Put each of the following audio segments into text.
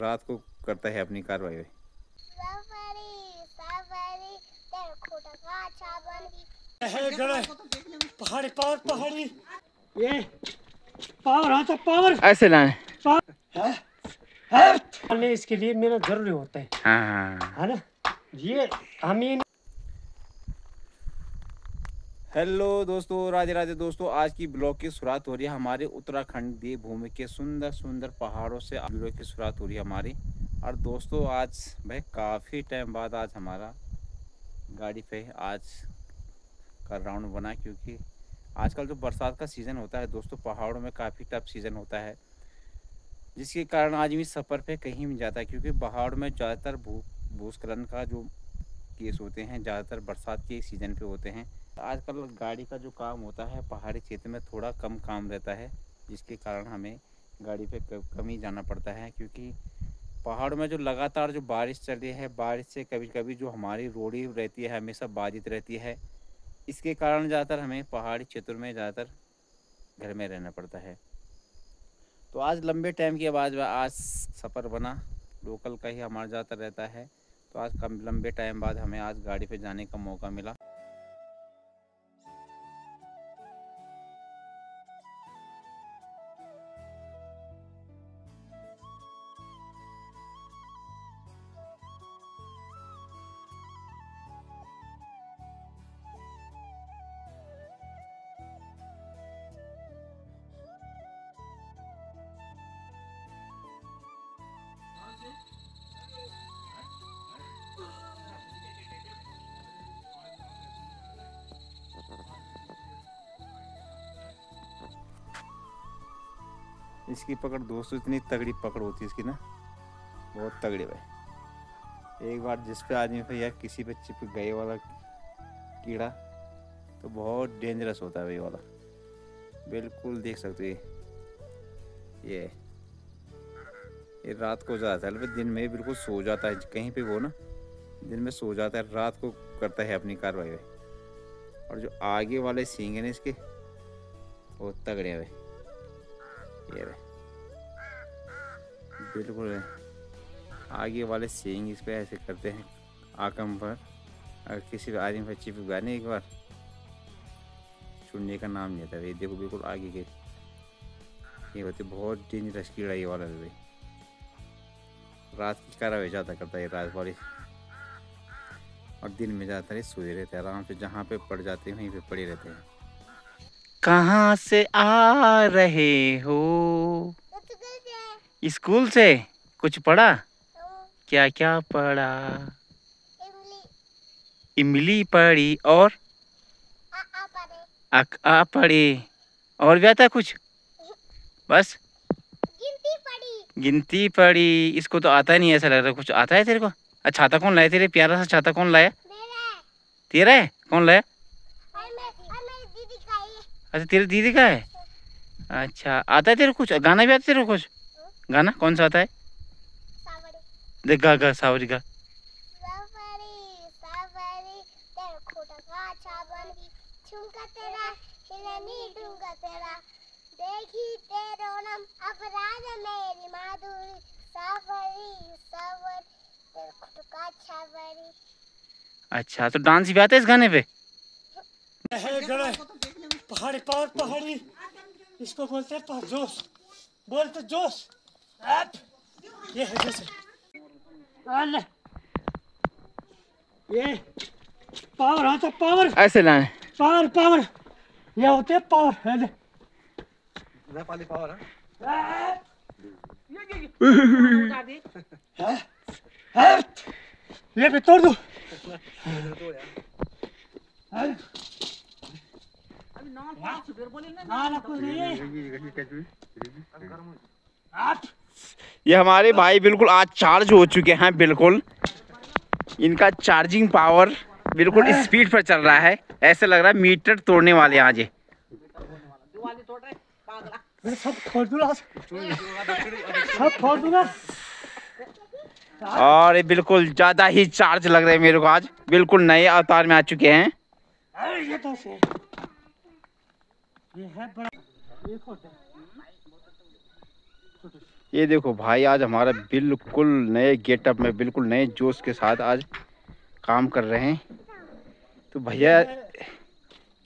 रात को करता है अपनी कार्रवाई। पहाड़ी पावर, पहाड़ी ये पावर आता पावर ऐसे लाए है इसके लिए मेहनत जरूरी होता है। हाँ है ना, ये हमें। हेलो दोस्तों, राधे राधे दोस्तों। आज की ब्लॉग की शुरुआत हो रही है हमारे उत्तराखंड देवभूमि के सुंदर सुंदर पहाड़ों से। ब्लॉग की शुरुआत हो रही है हमारी। और दोस्तों आज भाई काफ़ी टाइम बाद आज हमारा गाड़ी पे आज का राउंड बना, क्योंकि आजकल जो बरसात का सीज़न होता है दोस्तों, पहाड़ों में काफ़ी टफ सीज़न होता है, जिसके कारण आदमी सफ़र पे कहीं भी जाता है, क्योंकि पहाड़ में ज़्यादातर भूस्खलन का जो केस होते हैं ज़्यादातर बरसात के सीज़न पे होते हैं। आजकल गाड़ी का जो काम होता है पहाड़ी क्षेत्र में थोड़ा कम काम रहता है, जिसके कारण हमें गाड़ी पे कम ही जाना पड़ता है, क्योंकि पहाड़ में जो लगातार जो बारिश चल रही है, बारिश से कभी कभी जो हमारी रोडी रहती है हमेशा बाधित रहती है। इसके कारण ज़्यादातर हमें पहाड़ी क्षेत्रों में ज़्यादातर घर में रहना पड़ता है। तो आज लंबे टाइम के बाद आज सफ़र बना, लोकल का ही हमारा ज़्यादातर रहता है, तो आज कम लंबे टाइम बाद हमें आज गाड़ी पे जाने का मौका मिला। इसकी पकड़ दोस्तों इतनी तगड़ी पकड़ होती है इसकी ना, बहुत तगड़ी भाई। एक बार जिस पे आदमी पे या किसी पे चिपक गए वाला कीड़ा तो बहुत डेंजरस होता है भाई वाला। बिल्कुल देख सकते हो ये रात को जाता है, दिन में बिल्कुल सो जाता है कहीं पे, वो ना दिन में सो जाता है, रात को करता है अपनी कार्रवाई भाई। और जो आगे वाले सींग है ना इसके बहुत तगड़े हैं भाई, ये भाई बिल्कुल आगे वाले सींग इस पे ऐसे करते हैं आकम पर। अगर किसी आदमी पर चिपक गया एक बार छूटने का नाम नहीं आता भाई। देखो बिल्कुल आगे के ये होते बहुत डेंजरस कीड़ा ये वाला भाई। रात की कार्रवाई ज़्यादा करता है रात वाली, और दिन में ज़्यादातर सोए रहते हैं आराम से, जहाँ पे पड़ जाते हैं वहीं पे पड़े रहते हैं। कहाँ से आ रहे हो? स्कूल से कुछ पढ़ा? क्या क्या पढ़ा? इमली पढ़ी और आ पढ़ी और भी आता कुछ? बस गिनती पढ़ी। इसको तो आता नहीं, ऐसा लग रहा है। कुछ आता है तेरे को? अच्छा छाता कौन लाया तेरे? प्यारा सा छाता कौन लाया? तेरा है? कौन लाया? अच्छा तेरे दीदी का है। अच्छा आता है तेरे को कुछ? गाना भी आता है तेरे को कुछ? गाना कौन सा आता है? देख गा गा सावरी गा। अच्छा तो डांस भी आता है इस गाने पे? पहाड़ी पावर, पहाड़ी इसको बोलते हैं जोश, बोलते जोश। ये है जैसे ये पावर आता पावर, ऐसे लाए पावर पावर ये होते हैं पावर है नेपाली पावर है। ये भी तोड़ दो। ये हमारे भाई बिल्कुल आज चार्ज हो चुके हैं। बिल्कुल इनका चार्जिंग पावर बिल्कुल स्पीड पर चल रहा है, ऐसे लग रहा है मीटर तोड़ने वाले आज ये। सब फोड़ दूंगा, सब फोड़ दूंगा। और ये बिल्कुल ज्यादा ही चार्ज लग रहे हैं मेरे को आज, बिल्कुल नए अवतार में आ चुके हैं। ये तो से ये है बड़ा, ये खोटे ये देखो भाई, आज हमारा बिल्कुल नए गेटअप में, बिल्कुल नए जोश के साथ आज काम कर रहे हैं। तो भैया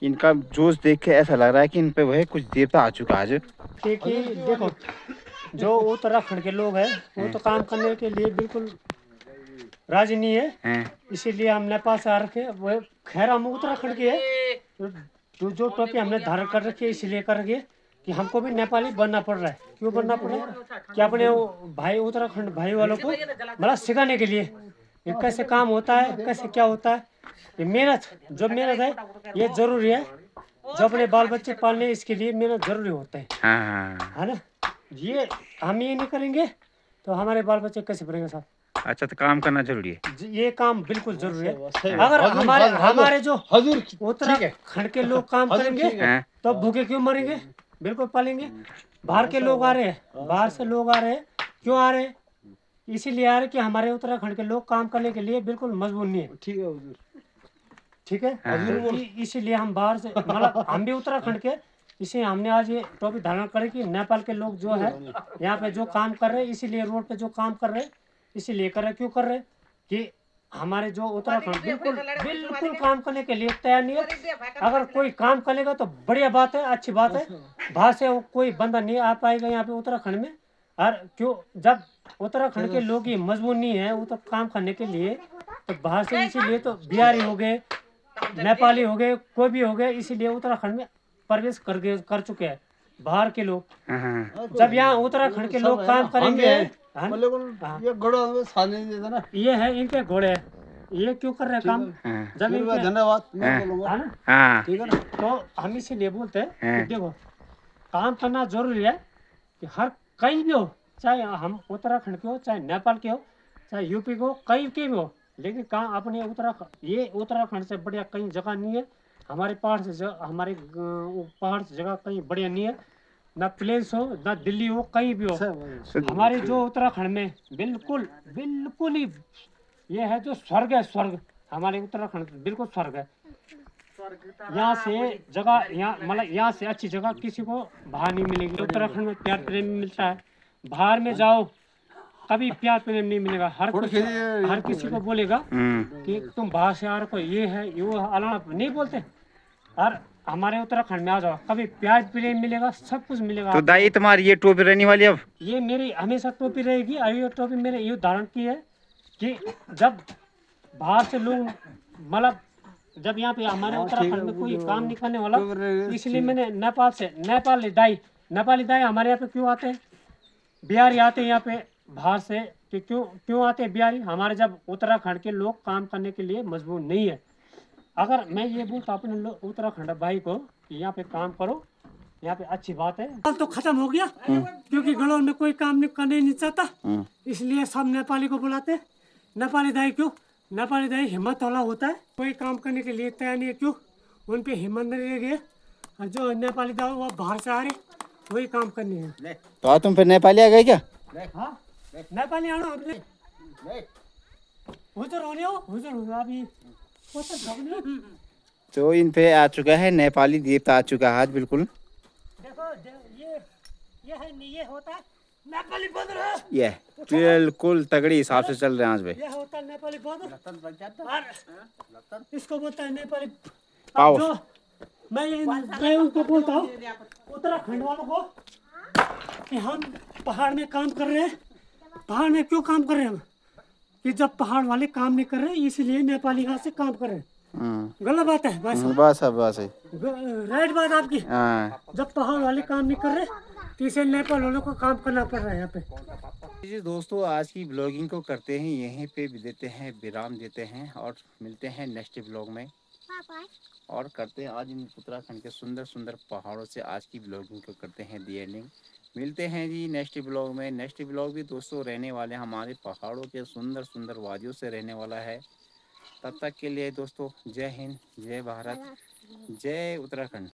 इनका जोश देख के ऐसा लग रहा है कि इन पे वह कुछ देवता आ चुका है आज। क्योंकि देखो, जो उत्तराखंड के लोग हैं वो तो काम करने के लिए बिल्कुल राजी नहीं है। इसीलिए हम नेपाल से आ रखे। वो खैर हम उत्तराखंड के हैं, तो जो टोपी हमने धारण कर रखी है इसलिए कर रखी है कि हमको भी नेपाली बनना पड़ रहा है। क्यों बनना पड़ रहा है? कि अपने भाई उत्तराखंड भाई वालों को मतलब सिखाने के लिए ये कैसे काम होता है, कैसे क्या होता है। ये मेहनत, जो मेहनत है ये जरूरी है। जो अपने बाल बच्चे पालने इसके लिए मेहनत जरूरी होता है ना। ये हम ये नहीं करेंगे तो हमारे बाल बच्चे कैसे बनेंगे साहब? अच्छा, तो काम करना जरूरी है, ये काम बिल्कुल जरूरी है। अगर हमारे जो उत्तराखंड के लोग काम करेंगे तो भूखे क्यों मरेंगे? बिल्कुल पालेंगे। बाहर के लोग आ रहे हैं, बाहर से लोग आ रहे हैं, क्यों आ रहे हैं? इसीलिए आ रहे हैं कि हमारे उत्तराखंड के लोग काम करने के लिए बिल्कुल मजबूर नहीं है। ठीक है। इसीलिए हम बाहर से मतलब हम भी उत्तराखंड के, इसे हमने आज ये टोपी धारण करी कि नेपाल के लोग जो है यहाँ पे जो काम कर रहे हैं, इसीलिए रोड पे जो काम कर रहे हैं इसीलिए कर रहे। क्यों कर रहे? कि हमारे जो उत्तराखंड बिल्कुल बिल्कुल काम करने के लिए तैयार नहीं है। अगर कोई काम करेगा तो बढ़िया बात है, अच्छी बात है। बाहर से कोई बंदा नहीं आ पाएगा यहाँ पे उत्तराखंड में। और क्यों, जब उत्तराखंड के लोग ही मजबूर नहीं है वो तो काम करने के लिए, तो बाहर से इसीलिए तो बिहारी हो गए, नेपाली हो गए, कोई भी हो गए, इसीलिए उत्तराखंड में प्रवेश कर चुके हैं बाहर के लोग। जब यहाँ उत्तराखंड के लोग काम करेंगे, ये घोड़ा हमें साथ नहीं देता ना। ये है इनके घोड़े, ये क्यों कर रहे हैं काम? जब इनके धन्यवाद मैं बोलूंगा, है ना, ठीक है ना। तो हम इसीलिए बोलते हैं कि देखो, काम करना जरूरी है कि हर कहीं भी हो, चाहे हम उत्तराखंड के हो, चाहे नेपाल के हो, चाहे यूपी के हो, कहीं के भी हो, लेकिन काम अपने उत्तराखंड, ये उत्तराखंड से बढ़िया कहीं जगह नहीं है। हमारे पहाड़ से हमारे पहाड़ से जगह कहीं बढ़िया नहीं है, ना प्लेन्स हो, ना दिल्ली हो, कहीं भी हो। हमारे जो उत्तराखंड में बिल्कुल बिल्कुल ही ये है जो स्वर्ग है, स्वर्ग। हमारे उत्तराखंड बिल्कुल स्वर्ग है। यहाँ से जगह, यहाँ मतलब यहाँ से अच्छी जगह किसी को बाहर नहीं मिलेगी। उत्तराखंड में प्यार प्रेम मिलता है, बाहर में जाओ कभी प्यार प्रेम नहीं मिलेगा। हर किसी को बोलेगा कि तुम बाहर से आ रहे हो, ये है ये अलाना नहीं बोलते। और हमारे उत्तराखंड में आ जाओ, कभी प्यार प्रेम मिलेगा, सब कुछ मिलेगा। तो दाई तुम्हारी ये टोपी रहने वाली अब? ये मेरी हमेशा टोपी रहेगी। और ये टोपी मैंने ये धारण की है कि जब बाहर से लोग मतलब जब यहाँ पे हमारे उत्तराखंड में कोई काम नहीं करने वाला, इसलिए मैंने नेपाल से नेपाली दाई हमारे यहाँ पे क्यों आते हैं? बिहारी आते हैं यहाँ पे बाहर से कि क्यों आते हैं बिहारी? हमारे जब उत्तराखंड के लोग काम करने के लिए मजबूर नहीं है। अगर मैं ये बोलता अपने उत्तराखंड भाई को कि यहाँ पे काम करो, यहाँ पे अच्छी बात है। तो खत्म हो गया क्योंकि गलों में कोई काम नहीं करने नहीं चाहता, इसलिए सब नेपाली को बुलाते। नेपाली दाई क्यों? नेपाली दाई हिम्मत वाला होता है, कोई काम करने के लिए तैयार नहीं है। क्यों? उन पे हिम्मत नहीं रह गई। और जो नेपाली दाई वो बाहर से आ रहे वही काम करनी है। तो तुम फिर नेपाली आ गए क्या? हाँ, नेपाली आना अपने हुजूर होने हो, हुजूर हो अभी। तो इन पे आ चुका है नेपाली देवता, आ चुका है आज बिल्कुल। देखो ये है, ये होता है नेपाली बंदर। ये बिल्कुल तगड़ी हिसाब से चल रहे हैं आज भाई। ये होता है नेपाली बंदर, इसको बोलता है नेपाली पाव। मैं उनको बोलता हूँ उत्तराखंड वालों को कि हम पहाड़ में काम कर रहे हैं। पहाड़ में क्यों काम कर रहे हैं हम? कि जब पहाड़ वाले काम नहीं कर रहे इसलिए नेपाली यहाँ से काम कर रहे हैं। गलत बात है? बस राइट बात आपकी। जब पहाड़ वाले काम नहीं कर रहे तो इसे नेपाल वालों को काम करना पड़ रहा है यहाँ पे। जी दोस्तों, आज की ब्लॉगिंग को करते हैं यहीं पे देते हैं विराम देते हैं, और मिलते हैं नेक्स्ट ब्लॉग में, और करते हैं आज इन उत्तराखंड के सुंदर सुंदर पहाड़ों से आज की ब्लॉगिंग को करते हैं दी एंडिंग। मिलते हैं जी नेक्स्ट ब्लॉग में। नेक्स्ट ब्लॉग भी दोस्तों रहने वाले हमारे पहाड़ों के सुंदर सुंदर वादियों से रहने वाला है। तब तक के लिए दोस्तों जय हिंद, जय भारत, जय उत्तराखंड।